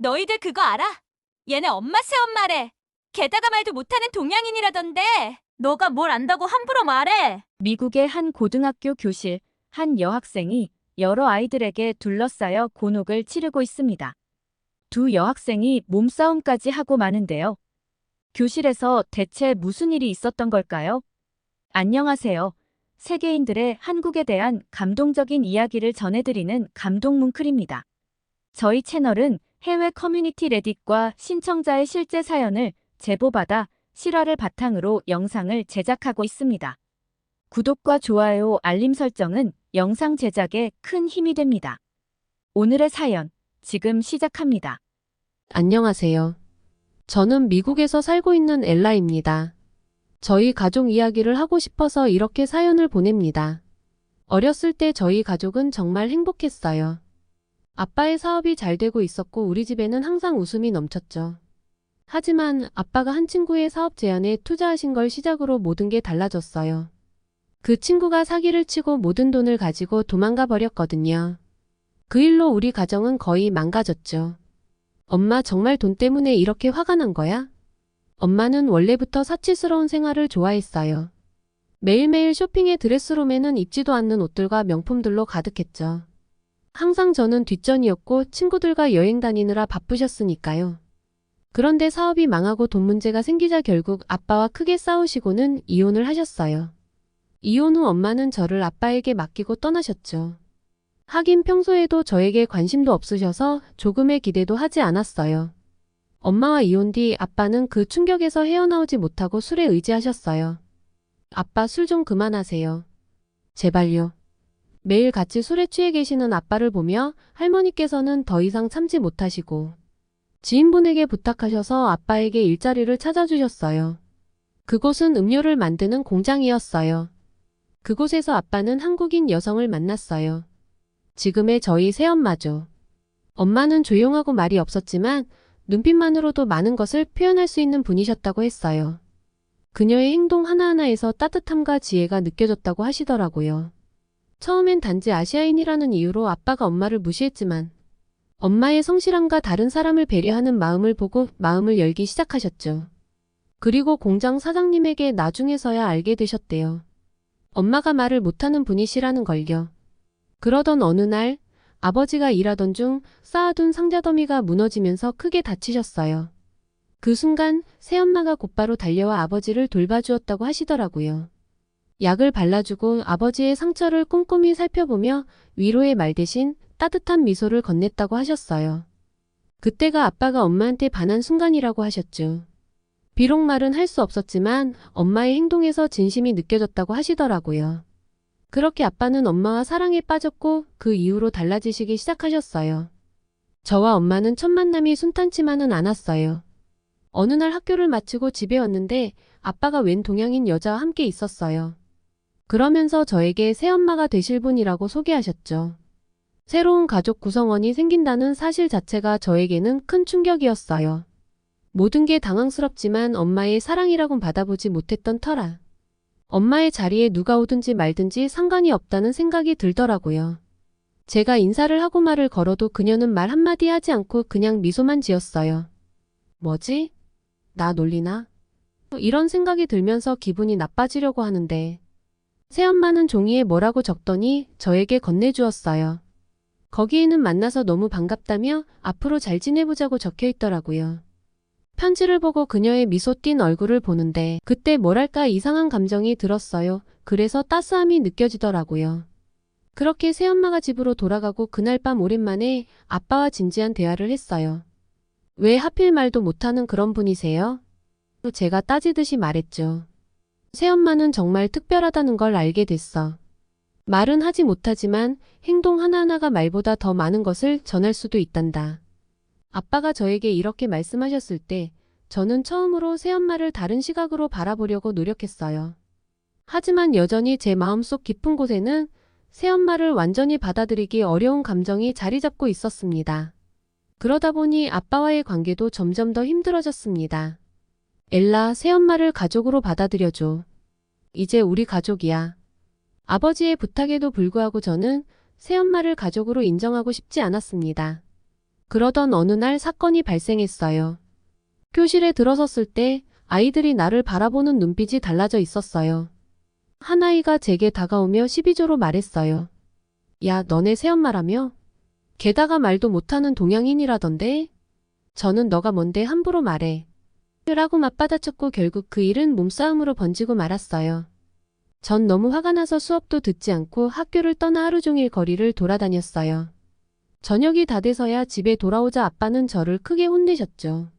너희들 그거 알아? 얘네 엄마 새엄마래. 게다가 말도 못하는 동양인이라던데. 너가 뭘 안다고 함부로 말해. 미국의 한 고등학교 교실, 한 여학생이 여러 아이들에게 둘러싸여 곤혹을 치르고 있습니다. 두 여학생이 몸싸움까지 하고 마는데요. 교실에서 대체 무슨 일이 있었던 걸까요? 안녕하세요. 세계인들의 한국에 대한 감동적인 이야기를 전해드리는 감동 뭉클입니다. 저희 채널은 해외 커뮤니티 레딧과 신청자의 실제 사연을 제보받아 실화를 바탕으로 영상을 제작하고 있습니다. 구독과 좋아요, 알림 설정은 영상 제작에 큰 힘이 됩니다. 오늘의 사연, 지금 시작합니다. 안녕하세요. 저는 미국에서 살고 있는 엘라입니다. 저희 가족 이야기를 하고 싶어서 이렇게 사연을 보냅니다. 어렸을 때 저희 가족은 정말 행복했어요. 아빠의 사업이 잘 되고 있었고 우리 집에는 항상 웃음이 넘쳤죠. 하지만 아빠가 한 친구의 사업 제안에 투자하신 걸 시작으로 모든 게 달라졌어요. 그 친구가 사기를 치고 모든 돈을 가지고 도망가 버렸거든요. 그 일로 우리 가정은 거의 망가졌죠. 엄마 정말 돈 때문에 이렇게 화가 난 거야? 엄마는 원래부터 사치스러운 생활을 좋아했어요. 매일매일 쇼핑의 드레스룸에는 입지도 않는 옷들과 명품들로 가득했죠. 항상 저는 뒷전이었고 친구들과 여행 다니느라 바쁘셨으니까요. 그런데 사업이 망하고 돈 문제가 생기자 결국 아빠와 크게 싸우시고는 이혼을 하셨어요. 이혼 후 엄마는 저를 아빠에게 맡기고 떠나셨죠. 하긴 평소에도 저에게 관심도 없으셔서 조금의 기대도 하지 않았어요. 엄마와 이혼 뒤 아빠는 그 충격에서 헤어나오지 못하고 술에 의지하셨어요. 아빠 술 좀 그만하세요. 제발요. 매일 같이 술에 취해 계시는 아빠를 보며 할머니께서는 더 이상 참지 못하시고 지인분에게 부탁하셔서 아빠에게 일자리를 찾아주셨어요. 그곳은 음료를 만드는 공장이었어요. 그곳에서 아빠는 한국인 여성을 만났어요. 지금의 저희 새엄마죠. 엄마는 조용하고 말이 없었지만 눈빛만으로도 많은 것을 표현할 수 있는 분이셨다고 했어요. 그녀의 행동 하나하나에서 따뜻함과 지혜가 느껴졌다고 하시더라고요. 처음엔 단지 아시아인이라는 이유로 아빠가 엄마를 무시했지만 엄마의 성실함과 다른 사람을 배려하는 마음을 보고 마음을 열기 시작하셨죠. 그리고 공장 사장님에게 나중에서야 알게 되셨대요. 엄마가 말을 못하는 분이시라는 걸요. 그러던 어느 날 아버지가 일하던 중 쌓아둔 상자 더미가 무너지면서 크게 다치셨어요. 그 순간 새엄마가 곧바로 달려와 아버지를 돌봐주었다고 하시더라고요. 약을 발라주고 아버지의 상처를 꼼꼼히 살펴보며 위로의 말 대신 따뜻한 미소를 건넸다고 하셨어요. 그때가 아빠가 엄마한테 반한 순간이라고 하셨죠. 비록 말은 할 수 없었지만 엄마의 행동에서 진심이 느껴졌다고 하시더라고요. 그렇게 아빠는 엄마와 사랑에 빠졌고 그 이후로 달라지시기 시작하셨어요. 저와 엄마는 첫 만남이 순탄치만은 않았어요. 어느 날 학교를 마치고 집에 왔는데 아빠가 웬 동양인 여자와 함께 있었어요. 그러면서 저에게 새엄마가 되실 분이라고 소개하셨죠. 새로운 가족 구성원이 생긴다는 사실 자체가 저에게는 큰 충격이었어요. 모든 게 당황스럽지만 엄마의 사랑이라곤 받아보지 못했던 터라. 엄마의 자리에 누가 오든지 말든지 상관이 없다는 생각이 들더라고요. 제가 인사를 하고 말을 걸어도 그녀는 말 한마디 하지 않고 그냥 미소만 지었어요. 뭐지? 나 놀리나? 이런 생각이 들면서 기분이 나빠지려고 하는데 새엄마는 종이에 뭐라고 적더니 저에게 건네주었어요. 거기에는 만나서 너무 반갑다며 앞으로 잘 지내보자고 적혀 있더라고요. 편지를 보고 그녀의 미소 띈 얼굴을 보는데 그때 뭐랄까 이상한 감정이 들었어요. 그래서 따스함이 느껴지더라고요. 그렇게 새엄마가 집으로 돌아가고 그날 밤 오랜만에 아빠와 진지한 대화를 했어요. 왜 하필 말도 못하는 그런 분이세요? 제가 따지듯이 말했죠. 새엄마는 정말 특별하다는 걸 알게 됐어. 말은 하지 못하지만 행동 하나하나가 말보다 더 많은 것을 전할 수도 있단다. 아빠가 저에게 이렇게 말씀하셨을 때 저는 처음으로 새엄마를 다른 시각으로 바라보려고 노력했어요. 하지만 여전히 제 마음속 깊은 곳에는 새엄마를 완전히 받아들이기 어려운 감정이 자리 잡고 있었습니다. 그러다 보니 아빠와의 관계도 점점 더 힘들어졌습니다. 엘라, 새엄마를 가족으로 받아들여줘. 이제 우리 가족이야. 아버지의 부탁에도 불구하고 저는 새엄마를 가족으로 인정하고 싶지 않았습니다. 그러던 어느 날 사건이 발생했어요. 교실에 들어섰을 때 아이들이 나를 바라보는 눈빛이 달라져 있었어요. 한 아이가 제게 다가오며 시비조로 말했어요. 야, 너네 새엄마라며? 게다가 말도 못하는 동양인이라던데? 저는 너가 뭔데 함부로 말해. 라고 맞받아쳤고 결국 그 일은 몸싸움으로 번지고 말았어요. 전 너무 화가 나서 수업도 듣지 않고 학교를 떠나 하루 종일 거리를 돌아다녔어요. 저녁이 다 돼서야 집에 돌아오자 아빠는 저를 크게 혼내셨죠.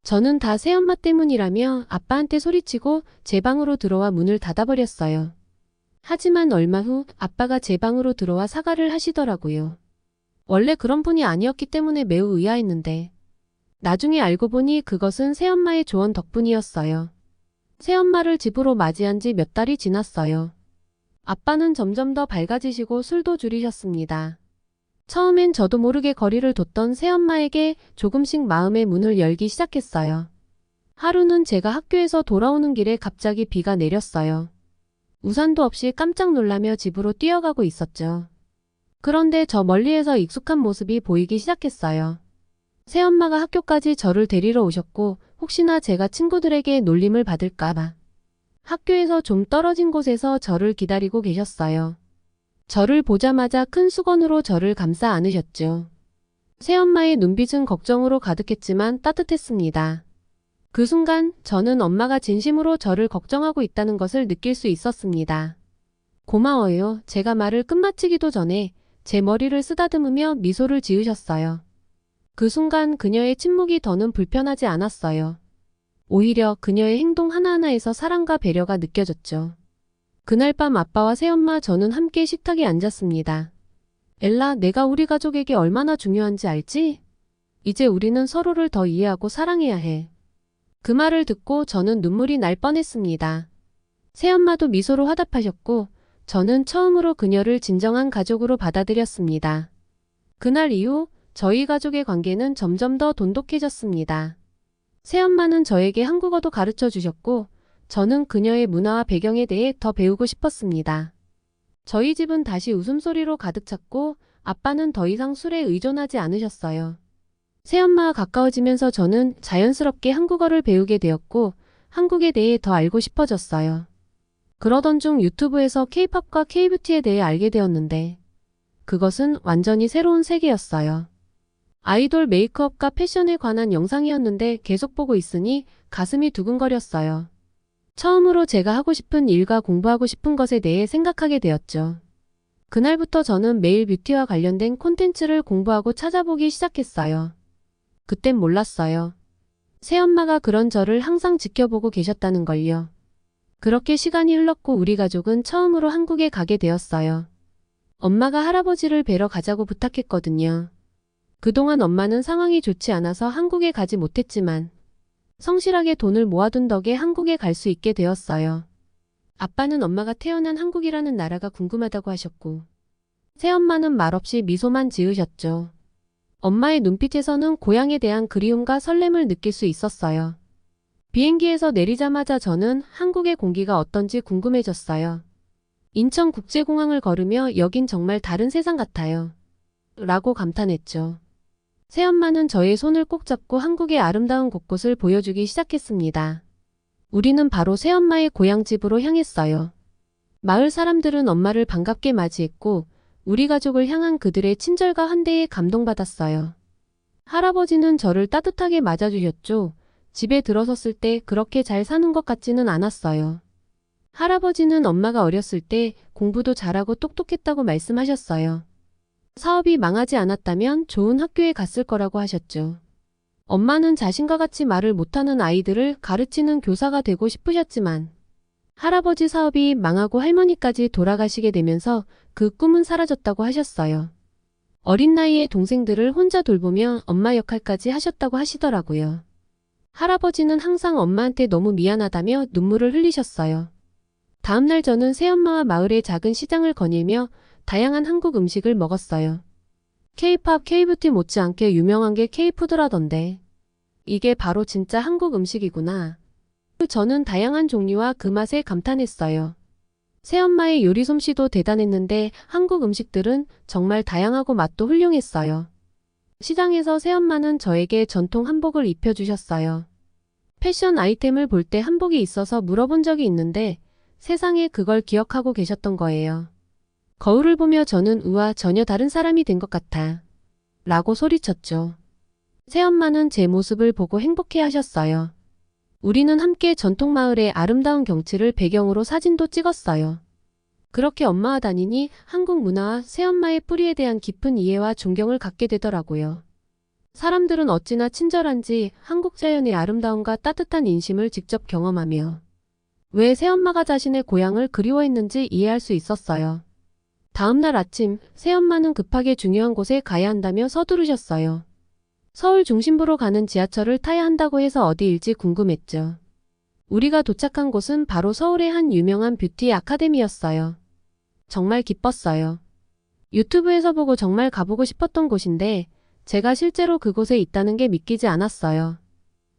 저는 다 새엄마 때문이라며 아빠한테 소리치고 제 방으로 들어와 문을 닫아버렸어요. 하지만 얼마 후 아빠가 제 방으로 들어와 사과를 하시더라고요. 원래 그런 분이 아니었기 때문에 매우 의아했는데 나중에 알고 보니 그것은 새엄마의 조언 덕분이었어요. 새엄마를 집으로 맞이한 지 몇 달이 지났어요. 아빠는 점점 더 밝아지시고 술도 줄이셨습니다. 처음엔 저도 모르게 거리를 뒀던 새엄마에게 조금씩 마음의 문을 열기 시작했어요. 하루는 제가 학교에서 돌아오는 길에 갑자기 비가 내렸어요. 우산도 없이 깜짝 놀라며 집으로 뛰어가고 있었죠. 그런데 저 멀리에서 익숙한 모습이 보이기 시작했어요. 새엄마가 학교까지 저를 데리러 오셨고 혹시나 제가 친구들에게 놀림을 받을까봐 학교에서 좀 떨어진 곳에서 저를 기다리고 계셨어요. 저를 보자마자 큰 수건으로 저를 감싸 안으셨죠. 새엄마의 눈빛은 걱정으로 가득했지만 따뜻했습니다. 그 순간 저는 엄마가 진심으로 저를 걱정하고 있다는 것을 느낄 수 있었습니다. 고마워요. 제가 말을 끝마치기도 전에 제 머리를 쓰다듬으며 미소를 지으셨어요. 그 순간 그녀의 침묵이 더는 불편하지 않았어요. 오히려 그녀의 행동 하나하나에서 사랑과 배려가 느껴졌죠. 그날 밤 아빠와 새엄마 저는 함께 식탁에 앉았습니다. 엘라, 내가 우리 가족에게 얼마나 중요한지 알지? 이제 우리는 서로를 더 이해하고 사랑해야 해. 그 말을 듣고 저는 눈물이 날 뻔했습니다. 새엄마도 미소로 화답하셨고 저는 처음으로 그녀를 진정한 가족으로 받아들였습니다. 그날 이후 저희 가족의 관계는 점점 더 돈독해졌습니다. 새엄마는 저에게 한국어도 가르쳐 주셨고 저는 그녀의 문화와 배경에 대해 더 배우고 싶었습니다. 저희 집은 다시 웃음소리로 가득 찼고 아빠는 더 이상 술에 의존하지 않으셨어요. 새엄마와 가까워지면서 저는 자연스럽게 한국어를 배우게 되었고 한국에 대해 더 알고 싶어졌어요. 그러던 중 유튜브에서 K-팝과 K-뷰티에 대해 알게 되었는데 그것은 완전히 새로운 세계였어요. 아이돌 메이크업과 패션에 관한 영상이었는데 계속 보고 있으니 가슴이 두근거렸어요. 처음으로 제가 하고 싶은 일과 공부하고 싶은 것에 대해 생각하게 되었죠. 그날부터 저는 매일 뷰티와 관련된 콘텐츠를 공부하고 찾아보기 시작했어요. 그땐 몰랐어요. 새엄마가 그런 저를 항상 지켜보고 계셨다는 걸요. 그렇게 시간이 흘렀고 우리 가족은 처음으로 한국에 가게 되었어요. 엄마가 할아버지를 뵈러 가자고 부탁했거든요. 그동안 엄마는 상황이 좋지 않아서 한국에 가지 못했지만 성실하게 돈을 모아둔 덕에 한국에 갈 수 있게 되었어요. 아빠는 엄마가 태어난 한국이라는 나라가 궁금하다고 하셨고 새엄마는 말없이 미소만 지으셨죠. 엄마의 눈빛에서는 고향에 대한 그리움과 설렘을 느낄 수 있었어요. 비행기에서 내리자마자 저는 한국의 공기가 어떤지 궁금해졌어요. 인천국제공항을 걸으며 여긴 정말 다른 세상 같아요. 라고 감탄했죠. 새엄마는 저의 손을 꼭 잡고 한국의 아름다운 곳곳을 보여주기 시작했습니다. 우리는 바로 새엄마의 고향집으로 향했어요. 마을 사람들은 엄마를 반갑게 맞이했고 우리 가족을 향한 그들의 친절과 환대에 감동받았어요. 할아버지는 저를 따뜻하게 맞아주셨죠. 집에 들어섰을 때 그렇게 잘 사는 것 같지는 않았어요. 할아버지는 엄마가 어렸을 때 공부도 잘하고 똑똑했다고 말씀하셨어요. 사업이 망하지 않았다면 좋은 학교에 갔을 거라고 하셨죠. 엄마는 자신과 같이 말을 못하는 아이들을 가르치는 교사가 되고 싶으셨지만 할아버지 사업이 망하고 할머니까지 돌아가시게 되면서 그 꿈은 사라졌다고 하셨어요. 어린 나이에 동생들을 혼자 돌보며 엄마 역할까지 하셨다고 하시더라고요. 할아버지는 항상 엄마한테 너무 미안하다며 눈물을 흘리셨어요. 다음날 저는 새엄마와 마을의 작은 시장을 거닐며 다양한 한국 음식을 먹었어요. K-팝, K-뷰티 못지않게 유명한 게 K-푸드라던데. 이게 바로 진짜 한국 음식이구나. 저는 다양한 종류와 그 맛에 감탄했어요. 새엄마의 요리 솜씨도 대단했는데 한국 음식들은 정말 다양하고 맛도 훌륭했어요. 시장에서 새엄마는 저에게 전통 한복을 입혀주셨어요. 패션 아이템을 볼 때 한복이 있어서 물어본 적이 있는데 세상에 그걸 기억하고 계셨던 거예요. 거울을 보며 저는 우와 전혀 다른 사람이 된 것 같아 라고 소리쳤죠. 새엄마는 제 모습을 보고 행복해 하셨어요. 우리는 함께 전통마을의 아름다운 경치를 배경으로 사진도 찍었어요. 그렇게 엄마와 다니니 한국 문화와 새엄마의 뿌리에 대한 깊은 이해와 존경을 갖게 되더라고요. 사람들은 어찌나 친절한지 한국 자연의 아름다움과 따뜻한 인심을 직접 경험하며 왜 새엄마가 자신의 고향을 그리워했는지 이해할 수 있었어요. 다음 날 아침, 새엄마는 급하게 중요한 곳에 가야 한다며 서두르셨어요. 서울 중심부로 가는 지하철을 타야 한다고 해서 어디일지 궁금했죠. 우리가 도착한 곳은 바로 서울의 한 유명한 뷰티 아카데미였어요. 정말 기뻤어요. 유튜브에서 보고 정말 가보고 싶었던 곳인데 제가 실제로 그곳에 있다는 게 믿기지 않았어요.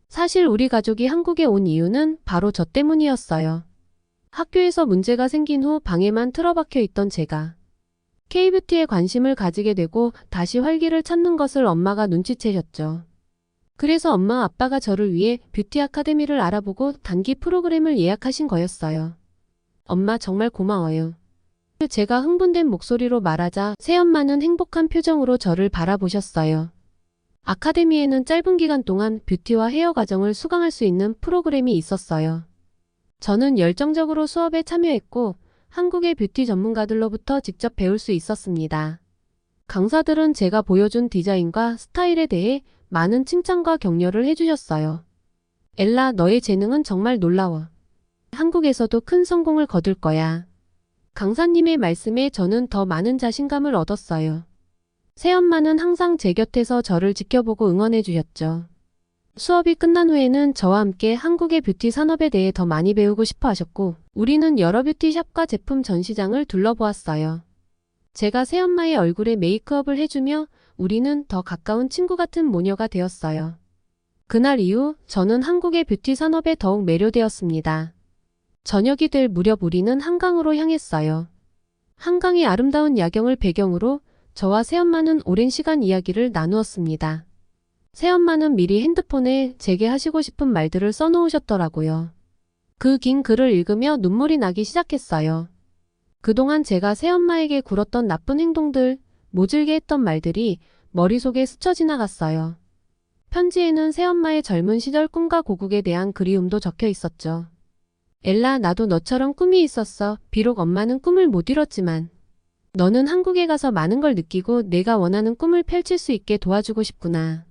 사실 우리 가족이 한국에 온 이유는 바로 저 때문이었어요. 학교에서 문제가 생긴 후 방에만 틀어박혀 있던 제가 K뷰티에 관심을 가지게 되고 다시 활기를 찾는 것을 엄마가 눈치채셨죠. 그래서 엄마 아빠가 저를 위해 뷰티 아카데미를 알아보고 단기 프로그램을 예약하신 거였어요. 엄마 정말 고마워요. 제가 흥분된 목소리로 말하자 새엄마는 행복한 표정으로 저를 바라보셨어요. 아카데미에는 짧은 기간 동안 뷰티와 헤어 과정을 수강할 수 있는 프로그램이 있었어요. 저는 열정적으로 수업에 참여했고 한국의 뷰티 전문가들로부터 직접 배울 수 있었습니다. 강사들은 제가 보여준 디자인과 스타일에 대해 많은 칭찬과 격려를 해주셨어요. 엘라, 너의 재능은 정말 놀라워. 한국에서도 큰 성공을 거둘 거야. 강사님의 말씀에 저는 더 많은 자신감을 얻었어요. 새엄마는 항상 제 곁에서 저를 지켜보고 응원해 주셨죠. 수업이 끝난 후에는 저와 함께 한국의 뷰티 산업에 대해 더 많이 배우고 싶어 하셨고 우리는 여러 뷰티샵과 제품 전시장을 둘러보았어요. 제가 새엄마의 얼굴에 메이크업을 해주며 우리는 더 가까운 친구 같은 모녀가 되었어요. 그날 이후 저는 한국의 뷰티 산업에 더욱 매료되었습니다. 저녁이 될 무렵 우리는 한강으로 향했어요. 한강의 아름다운 야경을 배경으로 저와 새엄마는 오랜 시간 이야기를 나누었습니다. 새엄마는 미리 핸드폰에 제게 하시고 싶은 말들을 써놓으셨더라고요. 그 긴 글을 읽으며 눈물이 나기 시작했어요. 그동안 제가 새엄마에게 굴었던 나쁜 행동들, 모질게 했던 말들이 머릿속에 스쳐 지나갔어요. 편지에는 새엄마의 젊은 시절 꿈과 고국에 대한 그리움도 적혀 있었죠. 엘라, 나도 너처럼 꿈이 있었어. 비록 엄마는 꿈을 못 이뤘지만 너는 한국에 가서 많은 걸 느끼고 내가 원하는 꿈을 펼칠 수 있게 도와주고 싶구나.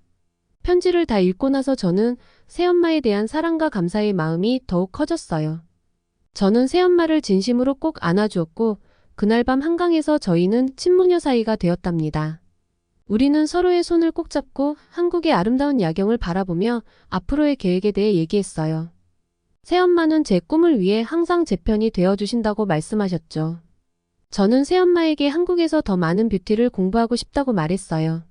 편지를 다 읽고 나서 저는 새엄마에 대한 사랑과 감사의 마음이 더욱 커졌어요. 저는 새엄마를 진심으로 꼭 안아주었고 그날 밤 한강에서 저희는 친모녀 사이가 되었답니다. 우리는 서로의 손을 꼭 잡고 한국의 아름다운 야경을 바라보며 앞으로의 계획에 대해 얘기했어요. 새엄마는 제 꿈을 위해 항상 제 편이 되어주신다고 말씀하셨죠. 저는 새엄마에게 한국에서 더 많은 뷰티를 공부하고 싶다고 말했어요.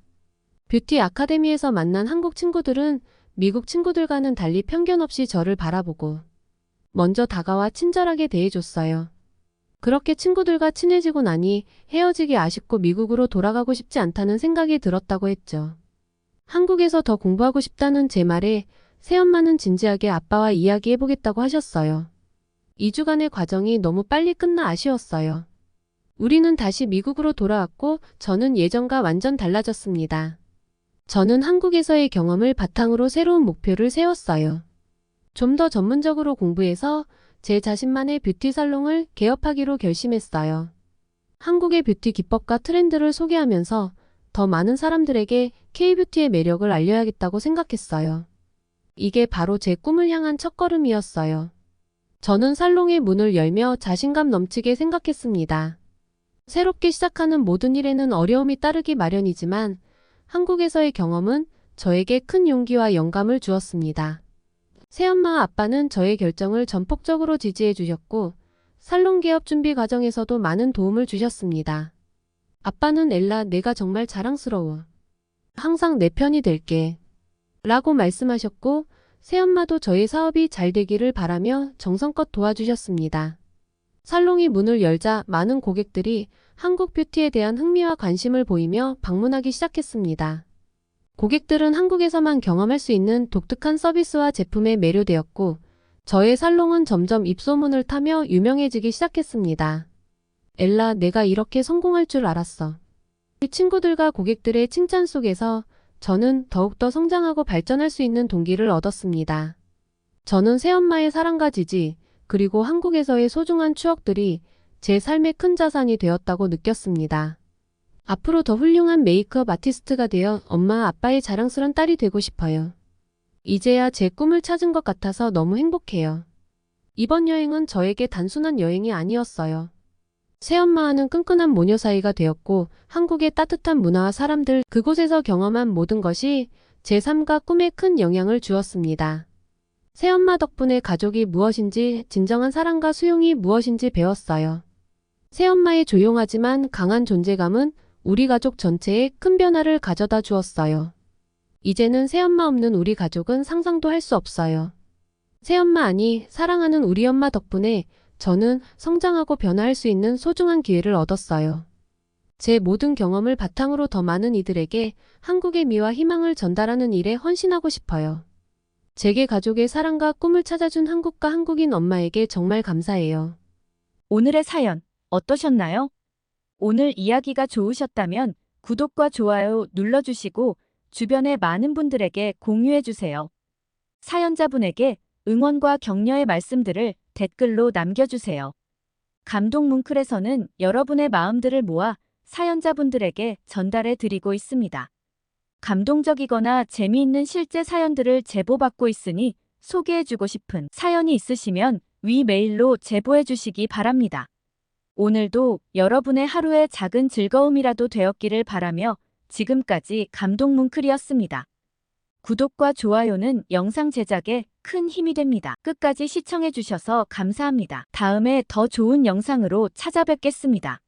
뷰티 아카데미에서 만난 한국 친구들은 미국 친구들과는 달리 편견 없이 저를 바라보고 먼저 다가와 친절하게 대해줬어요. 그렇게 친구들과 친해지고 나니 헤어지기 아쉽고 미국으로 돌아가고 싶지 않다는 생각이 들었다고 했죠. 한국에서 더 공부하고 싶다는 제 말에 새엄마는 진지하게 아빠와 이야기해보겠다고 하셨어요. 2주간의 과정이 너무 빨리 끝나 아쉬웠어요. 우리는 다시 미국으로 돌아왔고 저는 예전과 완전 달라졌습니다. 저는 한국에서의 경험을 바탕으로 새로운 목표를 세웠어요. 좀 더 전문적으로 공부해서 제 자신만의 뷰티 살롱을 개업하기로 결심했어요. 한국의 뷰티 기법과 트렌드를 소개하면서 더 많은 사람들에게 K뷰티의 매력을 알려야겠다고 생각했어요. 이게 바로 제 꿈을 향한 첫걸음이었어요. 저는 살롱의 문을 열며 자신감 넘치게 생각했습니다. 새롭게 시작하는 모든 일에는 어려움이 따르기 마련이지만 한국에서의 경험은 저에게 큰 용기와 영감을 주었습니다. 새엄마와 아빠는 저의 결정을 전폭적으로 지지해 주셨고 살롱 개업 준비 과정에서도 많은 도움을 주셨습니다. 아빠는 엘라, 내가 정말 자랑스러워. 항상 내 편이 될게. 라고 말씀하셨고 새엄마도 저희 사업이 잘 되기를 바라며 정성껏 도와주셨습니다. 살롱이 문을 열자 많은 고객들이 한국 뷰티에 대한 흥미와 관심을 보이며 방문하기 시작했습니다. 고객들은 한국에서만 경험할 수 있는 독특한 서비스와 제품에 매료되었고, 저의 살롱은 점점 입소문을 타며 유명해지기 시작했습니다. 엘라, 내가 이렇게 성공할 줄 알았어. 친구들과 고객들의 칭찬 속에서 저는 더욱더 성장하고 발전할 수 있는 동기를 얻었습니다. 저는 새엄마의 사랑과 지지, 그리고 한국에서의 소중한 추억들이 제 삶의 큰 자산이 되었다고 느꼈습니다. 앞으로 더 훌륭한 메이크업 아티스트가 되어 엄마 아빠의 자랑스런 딸이 되고 싶어요. 이제야 제 꿈을 찾은 것 같아서 너무 행복해요. 이번 여행은 저에게 단순한 여행이 아니었어요. 새엄마와는 끈끈한 모녀 사이가 되었고, 한국의 따뜻한 문화와 사람들, 그곳에서 경험한 모든 것이 제 삶과 꿈에 큰 영향을 주었습니다. 새엄마 덕분에 가족이 무엇인지, 진정한 사랑과 수용이 무엇인지 배웠어요. 새엄마의 조용하지만 강한 존재감은 우리 가족 전체에 큰 변화를 가져다 주었어요. 이제는 새엄마 없는 우리 가족은 상상도 할 수 없어요. 새엄마 아니, 사랑하는 우리 엄마 덕분에 저는 성장하고 변화할 수 있는 소중한 기회를 얻었어요. 제 모든 경험을 바탕으로 더 많은 이들에게 한국의 미와 희망을 전달하는 일에 헌신하고 싶어요. 제게 가족의 사랑과 꿈을 찾아준 한국과 한국인 엄마에게 정말 감사해요. 오늘의 사연 어떠셨나요? 오늘 이야기가 좋으셨다면 구독과 좋아요 눌러주시고 주변의 많은 분들에게 공유해주세요. 사연자분에게 응원과 격려의 말씀들을 댓글로 남겨주세요. 감동 뭉클에서는 여러분의 마음들을 모아 사연자분들에게 전달해 드리고 있습니다. 감동적이거나 재미있는 실제 사연들을 제보받고 있으니 소개해주고 싶은 사연이 있으시면 위 메일로 제보해 주시기 바랍니다. 오늘도 여러분의 하루의 작은 즐거움이라도 되었기를 바라며 지금까지 감동 뭉클이었습니다. 구독과 좋아요는 영상 제작에 큰 힘이 됩니다. 끝까지 시청해 주셔서 감사합니다. 다음에 더 좋은 영상으로 찾아뵙겠습니다.